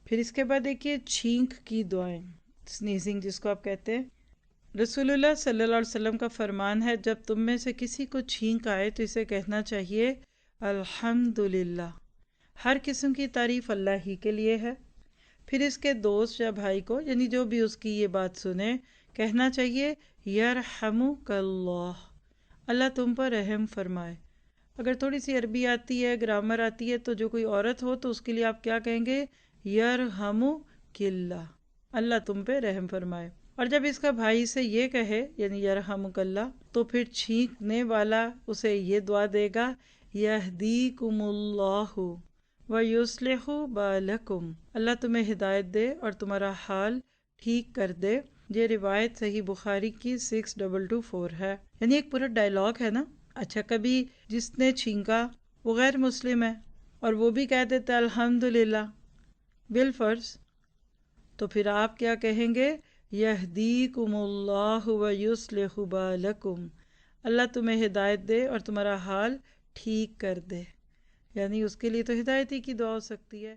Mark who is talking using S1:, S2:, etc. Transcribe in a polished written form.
S1: پھر اس کے بعد دیکھیے چھینک کی دعائیں، سنیزنگ جس کو آپ کہتے ہیں۔ رسول اللہ صلی اللہ علیہ وسلم کا فرمان ہے جب تم میں سے کسی کو چھینک آئے تو اسے کہنا چاہیے الحمدللہ، ہر قسم کی تعریف اللہ ہی کے لیے ہے۔ پھر اس کے دوست یا بھائی کو، یعنی جو بھی اس کی یہ بات سنے، کہنا چاہیے یرحمک اللہ، اللہ تم پر رحم فرمائے۔ اگر تھوڑی سی عربی آتی ہے، گرامر آتی ہے، تو جو کوئی عورت ہو تو اس کے لیے آپ کیا کہیں گے؟ یرحمک اللہ، اللہ تم پہ رحم فرمائے۔ اور جب اس کا بھائی سے یہ کہے یعنی یرحمک اللہ، تو پھر چھینکنے والا اسے یہ دعا دے گا یہدیکم اللہ ویصلح بالکم، اللہ تمہیں ہدایت دے اور تمہارا حال ٹھیک کر دے۔ یہ روایت صحیح بخاری کی 6224 ہے، یعنی ایک پورا ڈائلاگ ہے نا۔ اچھا، کبھی جس نے چھینکا وہ غیر مسلم ہے اور وہ بھی کہہ دیتا ہے الحمدللہ بالفرض، تو پھر آپ کیا کہیں گے؟ یہدیکم اللہ ویصلح بالکم، اللہ تمہیں ہدایت دے اور تمہارا حال ٹھیک کر دے، یعنی اس کے لیے تو ہدایت ہی کی دعا ہو سکتی ہے۔